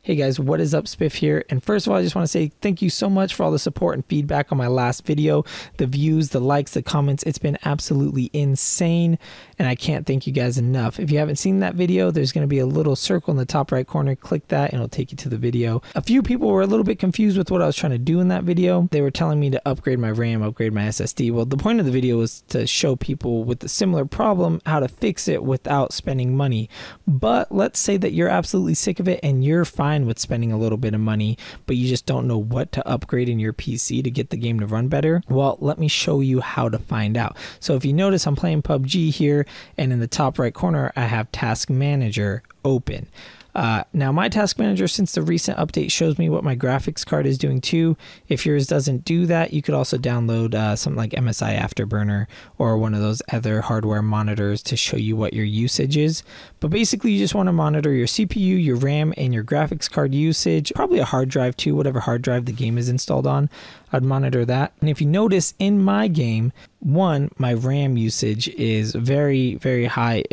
Hey guys, what is up? Spiff here. And first of all, I just want to say thank you so much for all the support and feedback on my last video. The views, the likes, the comments, it's been absolutely insane. And I can't thank you guys enough. If you haven't seen that video, there's going to be a little circle in the top right corner. Click that and it'll take you to the video. A few people were a little bit confused with what I was trying to do in that video. They were telling me to upgrade my RAM, upgrade my SSD. Well, the point of the video was to show people with a similar problem how to fix it without spending money. But let's say that you're absolutely sick of it and you're fine with spending a little bit of money, but you just don't know what to upgrade in your PC to get the game to run better. Well, let me show you how to find out. So if you notice, I'm playing PUBG here, and in the top right corner, I have Task Manager open. Now my Task Manager, since the recent update, shows me what my graphics card is doing too. If yours doesn't do that, you could also download something like MSI Afterburner or one of those other hardware monitors to show you what your usage is. But basically, you just want to monitor your CPU, your RAM, and your graphics card usage. Probably a hard drive too, whatever hard drive the game is installed on. I'd monitor that. And if you notice in my game, my RAM usage is very, very high.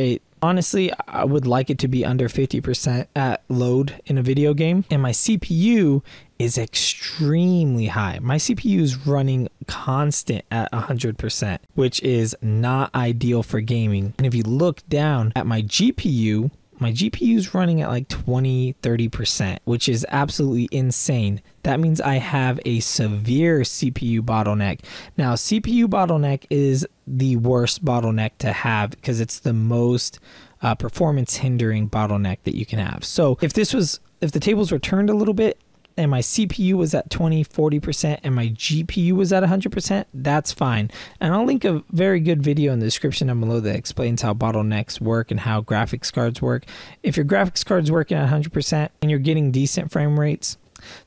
Honestly, I would like it to be under 50% at load in a video game. And my CPU is extremely high. My CPU is running constant at 100%, which is not ideal for gaming. And if you look down at my GPU is running at like 20-30%, which is absolutely insane. That means I have a severe CPU bottleneck. Now, CPU bottleneck is the worst bottleneck to have because it's the most performance hindering bottleneck that you can have. So if the tables were turned a little bit and my CPU was at 20-40% and my GPU was at 100%, that's fine. And I'll link a very good video in the description down below that explains how bottlenecks work and how graphics cards work. If your graphics card's working at 100% and you're getting decent frame rates,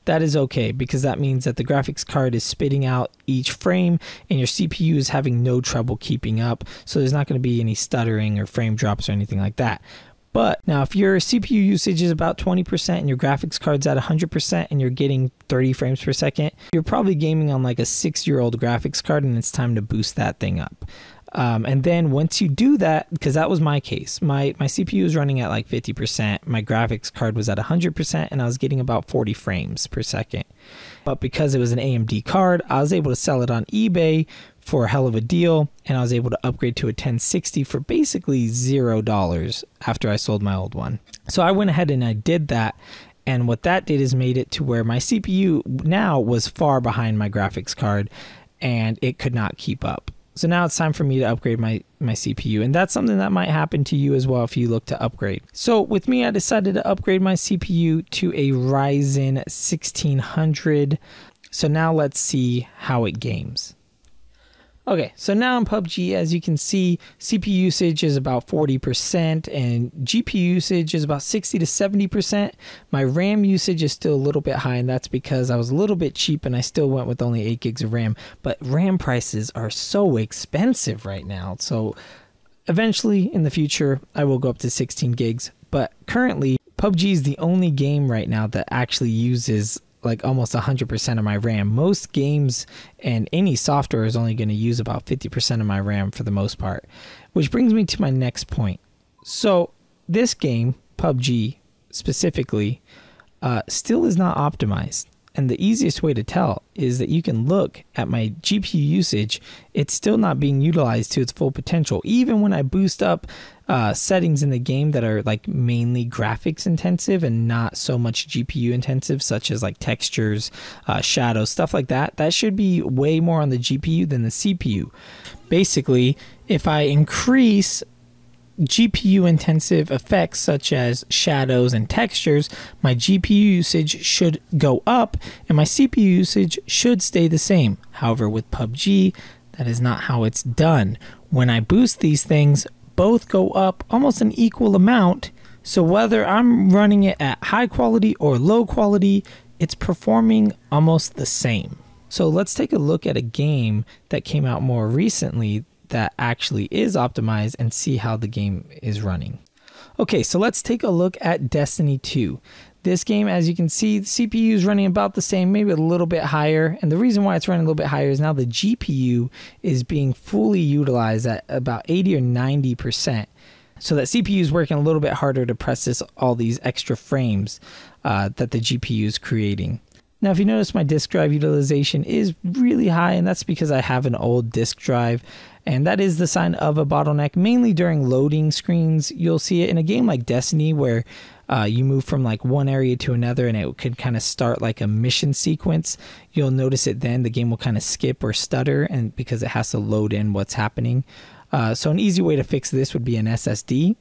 that is okay, because that means that the graphics card is spitting out each frame and your CPU is having no trouble keeping up. So there's not going to be any stuttering or frame drops or anything like that. But now if your CPU usage is about 20% and your graphics card's at 100% and you're getting 30 frames per second, you're probably gaming on like a 6-year-old graphics card and it's time to boost that thing up. And then once you do that, because that was my case, my CPU was running at like 50%, my graphics card was at 100%, and I was getting about 40 frames per second. But because it was an AMD card, I was able to sell it on eBay for a hell of a deal, and I was able to upgrade to a 1060 for basically $0 after I sold my old one. So I went ahead and I did that, and what that did is made it to where my CPU now was far behind my graphics card, and it could not keep up. So now it's time for me to upgrade my CPU, and that's something that might happen to you as well if you look to upgrade. So with me, I decided to upgrade my CPU to a Ryzen 1600. So now let's see how it games. Okay, so now in PUBG, as you can see, CPU usage is about 40% and GPU usage is about 60 to 70%. My RAM usage is still a little bit high, and that's because I was a little bit cheap and I still went with only 8 gigs of RAM. But RAM prices are so expensive right now. So eventually in the future, I will go up to 16 gigs. But currently, PUBG is the only game right now that actually uses like almost 100% of my RAM. Most games and any software is only going to use about 50% of my RAM for the most part, which brings me to my next point. So this game, PUBG specifically, still is not optimized. And the easiest way to tell is that you can look at my GPU usage. It's still not being utilized to its full potential. Even when I boost up settings in the game that are like mainly graphics intensive and not so much GPU intensive, such as like textures, shadows, stuff like that, that should be way more on the GPU than the CPU. Basically, if I increase GPU intensive effects such as shadows and textures, my GPU usage should go up and my CPU usage should stay the same. However, with PUBG, that is not how it's done. When I boost these things, both go up almost an equal amount. So whether I'm running it at high quality or low quality, it's performing almost the same. So let's take a look at a game that came out more recently that actually is optimized and see how the game is running. Okay, so let's take a look at Destiny 2. This game, as you can see, the CPU is running about the same, maybe a little bit higher. And the reason why it's running a little bit higher is now the GPU is being fully utilized at about 80 or 90%. So that CPU is working a little bit harder to process all these extra frames. that the GPU is creating. Now, if you notice, my disk drive utilization is really high, and that's because I have an old disk drive, and that is the sign of a bottleneck. Mainly during loading screens, you'll see it in a game like Destiny, where you move from like one area to another, and it could kind of start like a mission sequence. You'll notice it then. The game will kind of skip or stutter, and because it has to load in what's happening. So an easy way to fix this would be an SSD.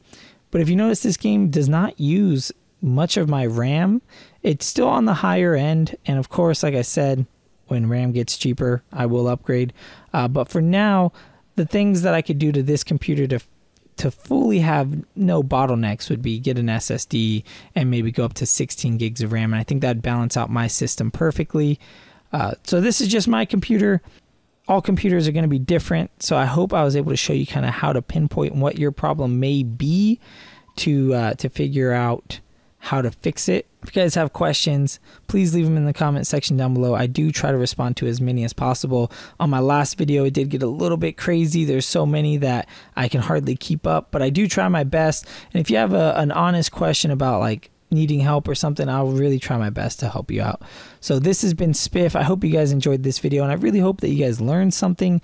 But if you notice, this game does not use much of my RAM. It's still on the higher end, and of course, like I said, when RAM gets cheaper, I will upgrade. But for now, the things that I could do to this computer to fully have no bottlenecks would be get an SSD and maybe go up to 16 gigs of RAM, and I think that'd balance out my system perfectly. So this is just my computer. All computers are going to be different, so I hope I was able to show you kind of how to pinpoint what your problem may be to figure out how to fix it. If you guys have questions, please leave them in the comment section down below. I do try to respond to as many as possible. On my last video, it did get a little bit crazy. There's so many that I can hardly keep up, but I do try my best. And if you have an honest question about like needing help or something, I'll really try my best to help you out. So this has been Spiff. I hope you guys enjoyed this video, and I really hope that you guys learned something.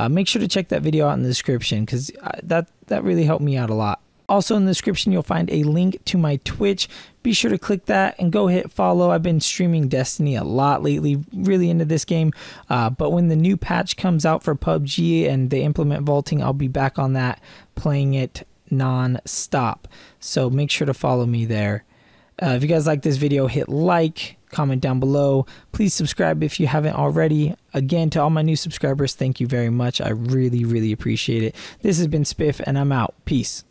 Make sure to check that video out in the description, because that really helped me out a lot. Also in the description, you'll find a link to my Twitch. Be sure to click that and go hit follow. I've been streaming Destiny a lot lately, really into this game. But when the new patch comes out for PUBG and they implement vaulting, I'll be back on that, playing it non-stop. So make sure to follow me there. If you guys like this video, hit like, comment down below. Please subscribe if you haven't already. Again, to all my new subscribers, thank you very much. I really, really appreciate it. This has been Spiff, and I'm out. Peace.